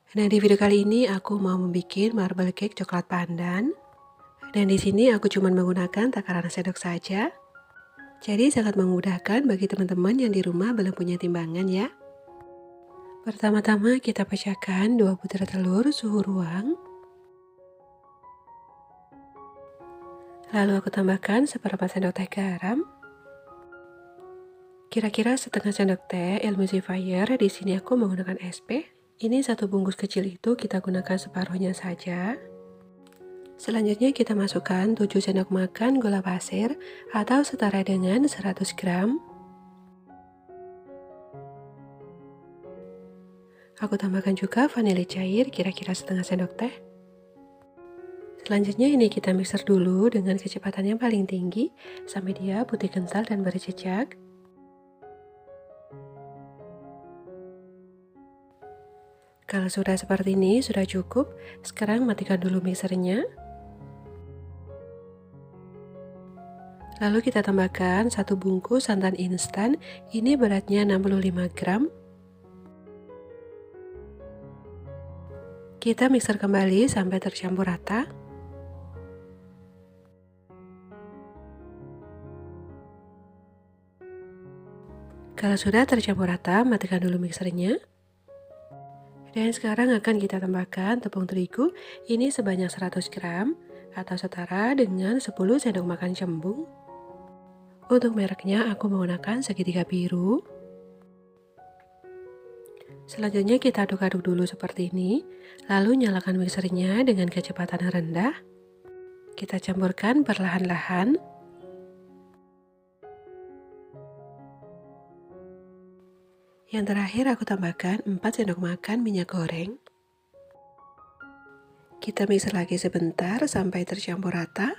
Nah, di video kali ini aku mau membuat marble cake coklat pandan. Dan di sini aku cuma menggunakan takaran sendok saja. Jadi sangat memudahkan bagi teman-teman yang di rumah belum punya timbangan ya. Pertama-tama kita pecahkan 2 butir telur suhu ruang. Lalu aku tambahkan seperempat sendok teh garam. Kira-kira setengah sendok teh emulsifier. Di sini aku menggunakan SP. Ini satu bungkus kecil itu kita gunakan separuhnya saja. Selanjutnya kita masukkan 7 sendok makan gula pasir atau setara dengan 100 gram. Aku tambahkan juga vanili cair kira-kira setengah sendok teh. Selanjutnya ini kita mixer dulu dengan kecepatan yang paling tinggi sampai dia putih kental dan berjejak. Kalau sudah seperti ini sudah cukup. Sekarang matikan dulu mixernya. Lalu kita tambahkan 1 bungkus santan instan. Ini beratnya 65 gram. Kita mixer kembali sampai tercampur rata. Kalau sudah tercampur rata, matikan dulu mixernya. Dan sekarang akan kita tambahkan tepung terigu. Ini sebanyak 100 gram atau setara dengan 10 sendok makan cembung. Untuk mereknya aku menggunakan segitiga biru. Selanjutnya kita aduk-aduk dulu seperti ini. Lalu nyalakan mixernya dengan kecepatan rendah. Kita campurkan perlahan-lahan. Yang terakhir aku tambahkan 4 sendok makan minyak goreng. Kita mixer lagi sebentar sampai tercampur rata.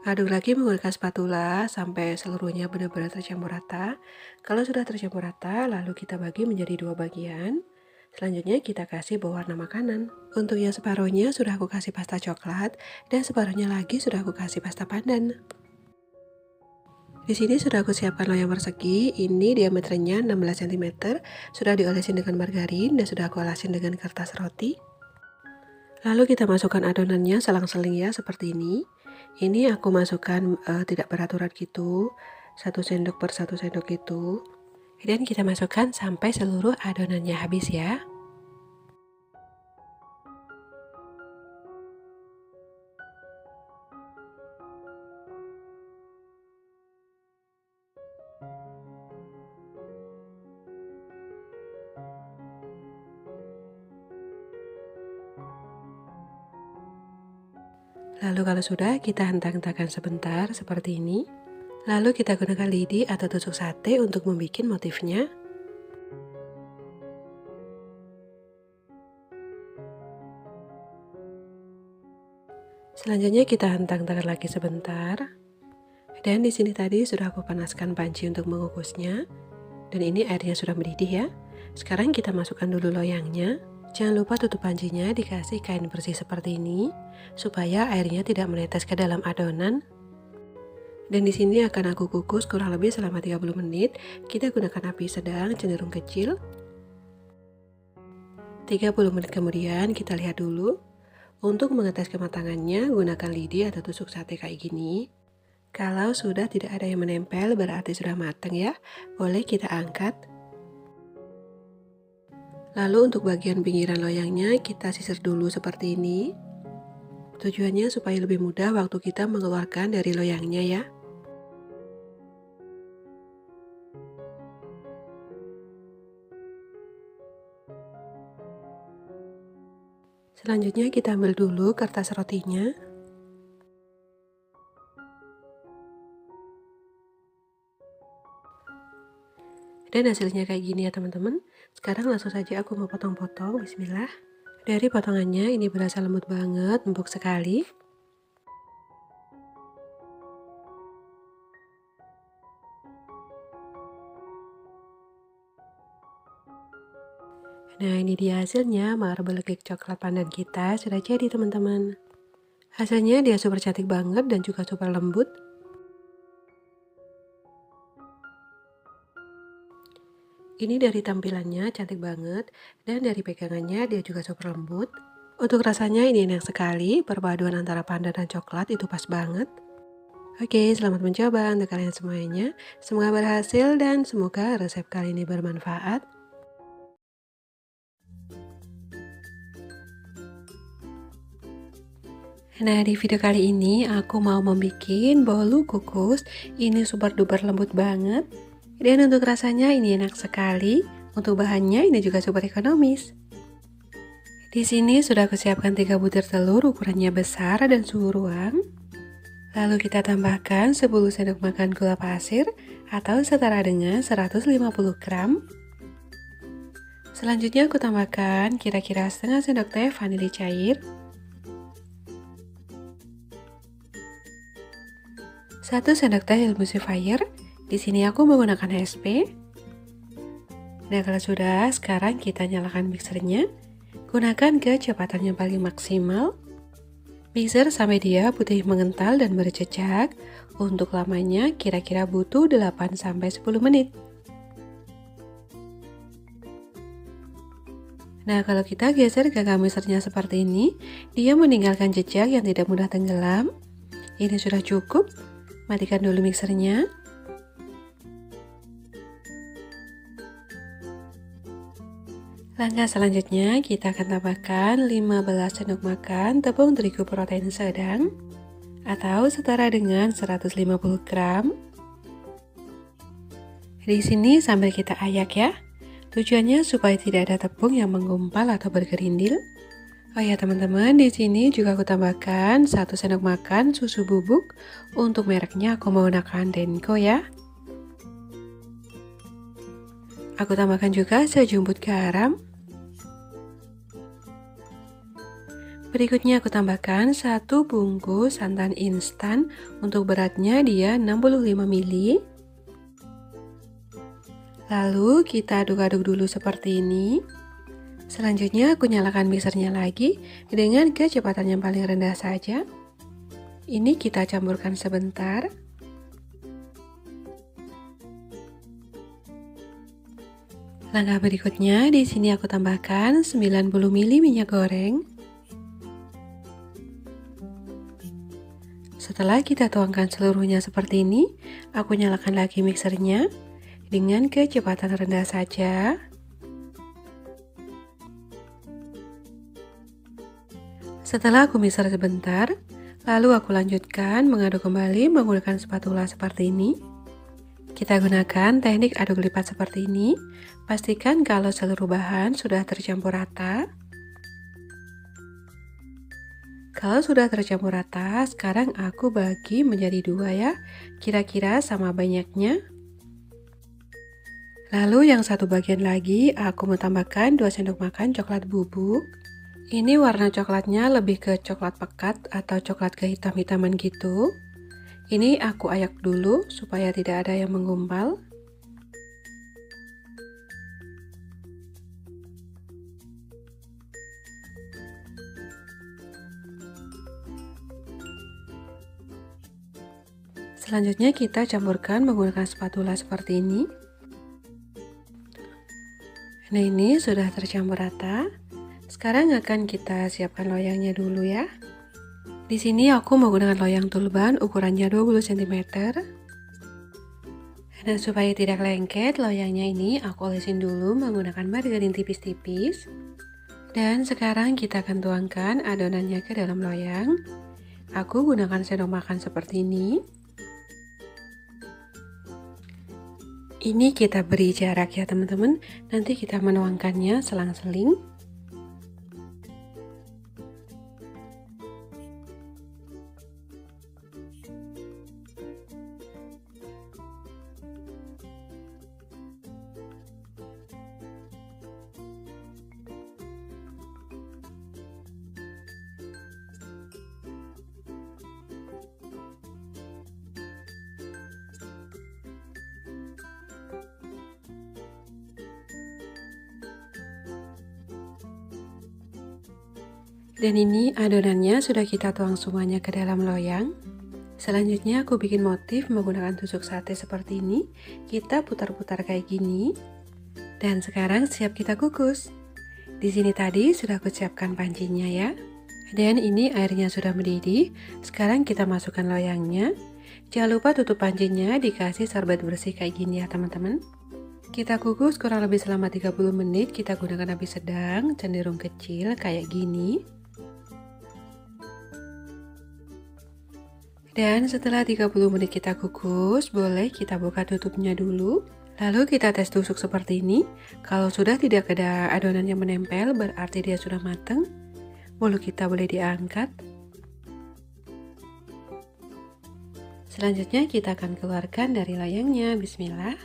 Aduk lagi menggunakan spatula sampai seluruhnya benar-benar tercampur rata. Kalau sudah tercampur rata, lalu kita bagi menjadi 2 bagian. Selanjutnya kita kasih berwarna makanan. Untuk yang separuhnya sudah aku kasih pasta coklat dan separuhnya lagi sudah aku kasih pasta pandan. Di sini sudah aku siapkan loyang persegi. Ini diameternya 16 cm. Sudah diolesin dengan margarin dan sudah aku olasin dengan kertas roti. Lalu kita masukkan adonannya selang-seling ya seperti ini. Ini aku masukkan tidak beraturan gitu, 1 sendok per 1 sendok gitu. Dan kita masukkan sampai seluruh adonannya habis ya. Lalu kalau sudah, kita hentak-hentakan sebentar seperti ini. Lalu kita gunakan lidi atau tusuk sate untuk membuat motifnya. Selanjutnya kita hentak-hentakan lagi sebentar. Dan di sini tadi sudah aku panaskan panci untuk mengukusnya. Dan ini airnya sudah mendidih ya. Sekarang kita masukkan dulu loyangnya. Jangan lupa tutup pancinya dikasih kain bersih seperti ini supaya airnya tidak menetes ke dalam adonan. Dan di sini akan aku kukus kurang lebih selama 30 menit. Kita gunakan api sedang cenderung kecil. 30 menit kemudian kita lihat dulu. Untuk mengetes kematangannya gunakan lidi atau tusuk sate kayak gini. Kalau sudah tidak ada yang menempel berarti sudah matang ya. Boleh kita angkat. Lalu untuk bagian pinggiran loyangnya kita sisir dulu seperti ini. Tujuannya supaya lebih mudah waktu kita mengeluarkan dari loyangnya ya. Selanjutnya kita ambil dulu kertas rotinya. Dan hasilnya kayak gini ya teman-teman. Sekarang langsung saja aku mau potong-potong, bismillah. Dari potongannya ini berasa lembut banget, empuk sekali. Nah ini dia hasilnya, marble cake coklat pandan kita sudah jadi teman-teman. Hasilnya dia super cantik banget dan juga super lembut. Ini dari tampilannya cantik banget, dan dari pegangannya dia juga super lembut. Untuk rasanya ini enak sekali, perpaduan antara pandan dan coklat itu pas banget. Oke, selamat mencoba untuk kalian semuanya. Semoga berhasil dan semoga resep kali ini bermanfaat. Nah, di video kali ini aku mau membuat bolu kukus. Ini super duper lembut banget. Dan untuk rasanya ini enak sekali. Untuk bahannya ini juga super ekonomis. Di sini sudah aku siapkan 3 butir telur ukurannya besar dan suhu ruang. Lalu kita tambahkan 10 sendok makan gula pasir atau setara dengan 150 gram. Selanjutnya aku tambahkan kira-kira setengah sendok teh vanili cair, 1 sendok teh emulsifier. Di sini aku menggunakan HP. Nah, kalau sudah, sekarang kita nyalakan mixernya. Gunakan kecepatan yang paling maksimal. Mixer sampai dia putih mengental dan berjejak. Untuk lamanya kira-kira butuh 8-10 menit. Nah, kalau kita geser gagang mixernya seperti ini, dia meninggalkan jejak yang tidak mudah tenggelam. Ini sudah cukup. Matikan dulu mixernya. Langkah selanjutnya kita akan tambahkan 15 sendok makan tepung terigu protein sedang atau setara dengan 150 gram. Di sini sambil kita ayak ya. Tujuannya supaya tidak ada tepung yang menggumpal atau bergerindil. Oh ya teman-teman, di sini juga aku tambahkan 1 sendok makan susu bubuk. Untuk mereknya aku menggunakan Denko ya. Aku tambahkan juga sejumput garam. Berikutnya aku tambahkan 1 bungkus santan instan. Untuk beratnya dia 65 ml. Lalu kita aduk-aduk dulu seperti ini. Selanjutnya aku nyalakan mixernya lagi dengan kecepatan yang paling rendah saja. Ini kita campurkan sebentar. Langkah berikutnya di sini aku tambahkan 90 ml minyak goreng. Setelah kita tuangkan seluruhnya seperti ini, aku nyalakan lagi mixernya dengan kecepatan rendah saja. Setelah aku mixer sebentar, lalu aku lanjutkan mengaduk kembali menggunakan spatula seperti ini. Kita gunakan teknik aduk lipat seperti ini. Pastikan kalau seluruh bahan sudah tercampur rata. Kalau sudah tercampur rata, sekarang aku bagi menjadi 2 ya. Kira-kira sama banyaknya. Lalu yang satu bagian lagi aku menambahkan 2 sendok makan coklat bubuk. Ini warna coklatnya lebih ke coklat pekat atau coklat kehitam-hitaman gitu. Ini aku ayak dulu supaya tidak ada yang menggumpal. Selanjutnya kita campurkan menggunakan spatula seperti ini. Nah, ini sudah tercampur rata. Sekarang akan kita siapkan loyangnya dulu ya. Di sini aku menggunakan loyang tulban ukurannya 20 cm. Dan supaya tidak lengket, loyangnya ini aku olesin dulu menggunakan margarin tipis-tipis. Dan sekarang kita akan tuangkan adonannya ke dalam loyang. Aku gunakan sendok makan seperti ini. Ini kita beri jarak ya teman-teman. Nanti kita menuangkannya selang-seling. Dan ini adonannya sudah kita tuang semuanya ke dalam loyang. Selanjutnya aku bikin motif menggunakan tusuk sate seperti ini. Kita putar-putar kayak gini. Dan sekarang siap kita kukus. Di sini tadi sudah aku siapkan pancinya ya. Dan ini airnya sudah mendidih. Sekarang kita masukkan loyangnya. Jangan lupa tutup pancinya dikasih serbet bersih kayak gini ya teman-teman. Kita kukus kurang lebih selama 30 menit. Kita gunakan api sedang, cenderung kecil kayak gini. Dan setelah 30 menit kita kukus, boleh kita buka tutupnya dulu. Lalu kita tes tusuk seperti ini. Kalau sudah tidak ada adonan yang menempel, berarti dia sudah matang. Lalu kita boleh diangkat. Selanjutnya kita akan keluarkan dari loyangnya. Bismillah.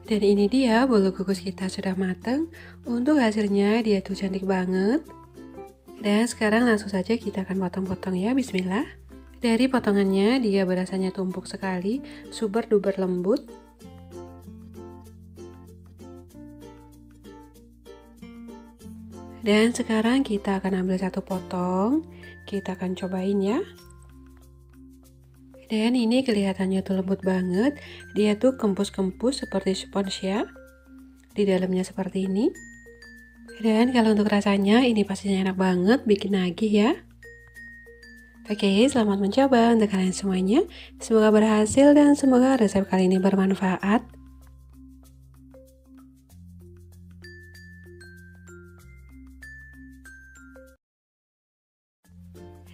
Dan ini dia bolu kukus kita sudah matang. Untuk hasilnya dia tuh cantik banget. Dan sekarang langsung saja kita akan potong-potong ya, bismillah. Dari potongannya dia berasanya tumpuk sekali, super duper lembut. Dan sekarang kita akan ambil satu potong, kita akan cobain ya. Dan ini kelihatannya tuh lembut banget, dia tuh kempus-kempus seperti spons ya. Di dalamnya seperti ini. Dan kalau untuk rasanya ini pastinya enak banget, bikin nagih ya. Oke, selamat mencoba untuk kalian semuanya. Semoga berhasil dan semoga resep kali ini bermanfaat.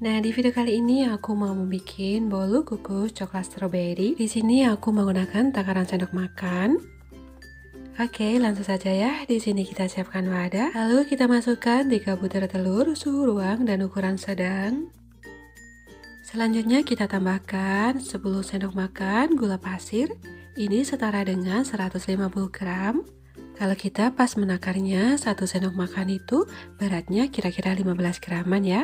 Nah, di video kali ini aku mau membuat bolu kukus coklat strawberry. Di sini aku menggunakan takaran sendok makan. Oke, langsung saja ya. Di sini kita siapkan wadah. Lalu kita masukkan 3 butir telur suhu ruang dan ukuran sedang. Selanjutnya kita tambahkan 10 sendok makan gula pasir. Ini setara dengan 150 gram. Kalau kita pas menakarnya 1 sendok makan itu beratnya kira-kira 15 graman ya.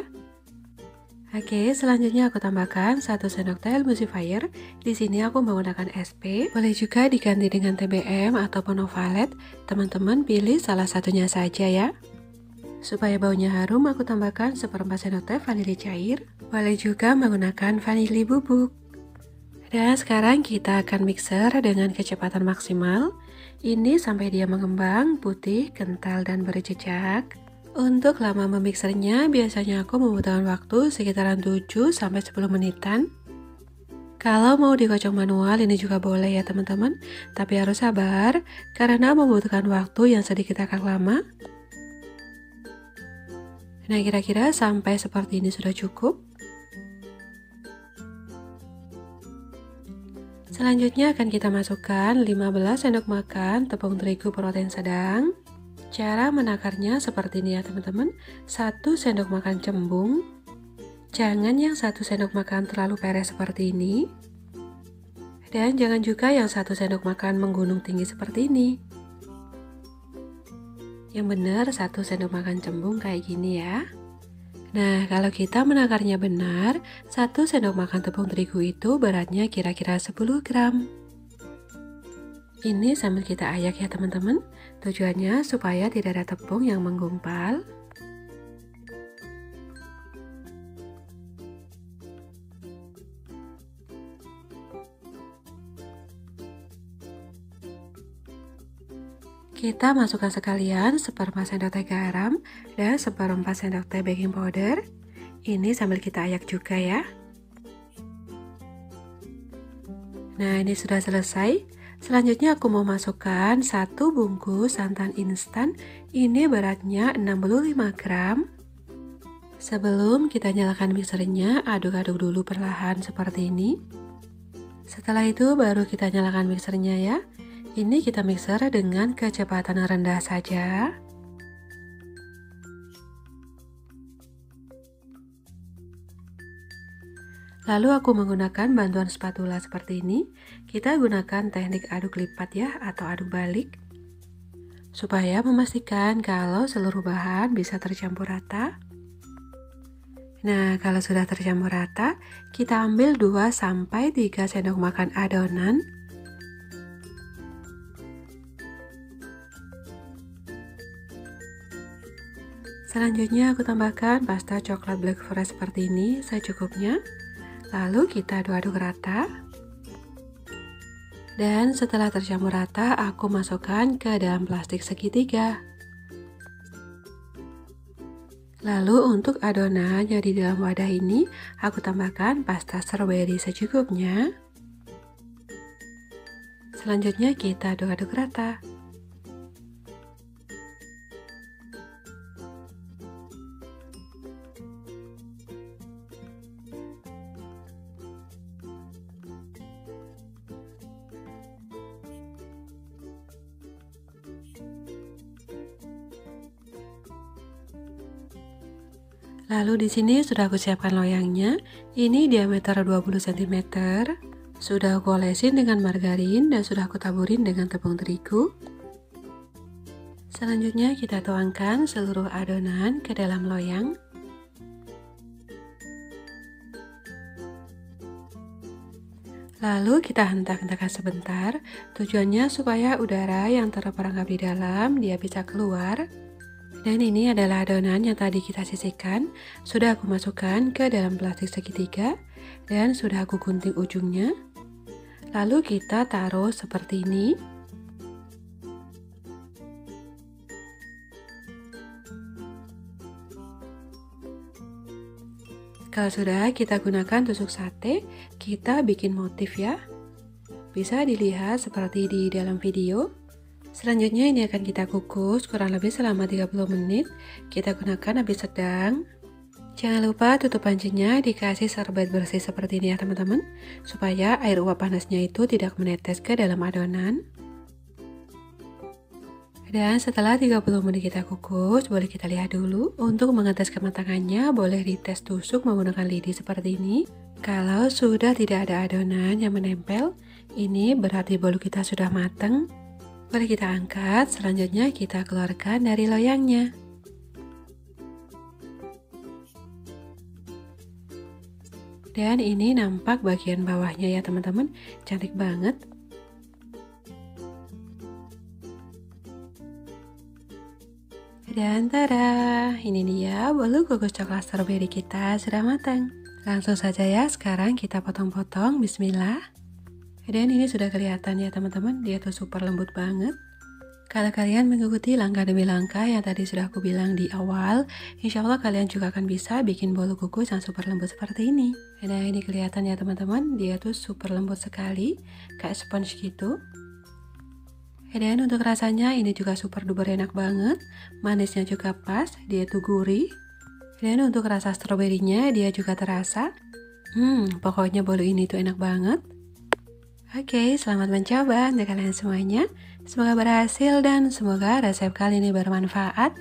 Oke, selanjutnya aku tambahkan 1 sendok teh emulsifier. Di sini aku menggunakan SP. Boleh juga diganti dengan TBM ataupun Ovalet. Teman-teman pilih salah satunya saja ya. Supaya baunya harum, aku tambahkan 1/4 sendok teh vanili cair. Boleh juga menggunakan vanili bubuk. Dan sekarang kita akan mixer dengan kecepatan maksimal. Ini sampai dia mengembang, putih, kental, dan berjejak. Untuk lama memixernya, biasanya aku membutuhkan waktu sekitaran 7-10 menitan. Kalau mau dikocok manual ini juga boleh ya teman-teman, tapi harus sabar karena membutuhkan waktu yang sedikit agak lama. Nah, kira-kira sampai seperti ini sudah cukup. Selanjutnya akan kita masukkan 15 sendok makan tepung terigu protein sedang. Cara menakarnya seperti ini ya teman-teman. 1 sendok makan cembung. Jangan yang 1 sendok makan terlalu peres seperti ini. Dan jangan juga yang 1 sendok makan menggunung tinggi seperti ini. Yang benar 1 sendok makan cembung kayak gini ya. Nah, kalau kita menakarnya benar, 1 sendok makan tepung terigu itu beratnya kira-kira 10 gram. Ini sambil kita ayak ya teman-teman. Tujuannya supaya tidak ada tepung yang menggumpal. Kita masukkan sekalian 1/4 sendok teh garam dan 1/4 sendok teh baking powder. Ini sambil kita ayak juga ya. Nah, ini sudah selesai. Selanjutnya aku mau masukkan 1 bungkus santan instan. Ini beratnya 65 gram. Sebelum kita nyalakan mixernya, aduk-aduk dulu perlahan seperti ini. Setelah itu baru kita nyalakan mixernya ya. Ini kita mixer dengan kecepatan rendah saja. Lalu aku menggunakan bantuan spatula seperti ini. Kita gunakan teknik aduk lipat ya atau aduk balik. Supaya memastikan kalau seluruh bahan bisa tercampur rata. Nah, kalau sudah tercampur rata, kita ambil 2-3 sendok makan adonan. Selanjutnya aku tambahkan pasta coklat black forest seperti ini secukupnya. Lalu kita aduk-aduk rata. Dan setelah tercampur rata, aku masukkan ke dalam plastik segitiga. Lalu untuk adonan yang di dalam wadah ini, aku tambahkan pasta strawberry secukupnya. Selanjutnya kita aduk-aduk rata. Lalu di sini sudah aku siapkan loyangnya. Ini diameter 20 cm. Sudah aku olesin dengan margarin dan sudah aku taburin dengan tepung terigu. Selanjutnya kita tuangkan seluruh adonan ke dalam loyang. Lalu kita hentak-hentakan sebentar. Tujuannya supaya udara yang terperangkap di dalam dia bisa keluar. Dan ini adalah adonan yang tadi kita sisihkan. Sudah aku masukkan ke dalam plastik segitiga dan sudah aku gunting ujungnya. Lalu kita taruh seperti ini. Kalau sudah, kita gunakan tusuk sate. Kita bikin motif ya. Bisa dilihat seperti di dalam video. Selanjutnya ini akan kita kukus kurang lebih selama 30 menit. Kita gunakan api sedang. Jangan lupa tutup pancinya dikasih serbet bersih seperti ini ya teman-teman, supaya air uap panasnya itu tidak menetes ke dalam adonan. Dan setelah 30 menit kita kukus, boleh kita lihat dulu. Untuk mengetes kematangannya, boleh dites tusuk menggunakan lidi seperti ini. Kalau sudah tidak ada adonan yang menempel, ini berarti bolu kita sudah matang. Boleh kita angkat, selanjutnya kita keluarkan dari loyangnya. Dan ini nampak bagian bawahnya ya teman-teman, cantik banget. Dan tada, ini dia bolu kukus coklat strawberry kita sudah matang. Langsung saja ya, sekarang kita potong-potong, bismillah. Dan ini sudah kelihatan ya teman-teman, dia tuh super lembut banget. Kalau kalian mengikuti langkah demi langkah yang tadi sudah aku bilang di awal, insya Allah kalian juga akan bisa bikin bolu kukus yang super lembut seperti ini. Nah ini kelihatan ya teman-teman, dia tuh super lembut sekali, kayak sponge gitu. Dan untuk rasanya ini juga super duper enak banget, manisnya juga pas, dia tuh gurih. Dan untuk rasa stroberinya dia juga terasa. Pokoknya bolu ini tuh enak banget. Oke, selamat mencoba untuk kalian semuanya. Semoga berhasil dan semoga resep kali ini bermanfaat.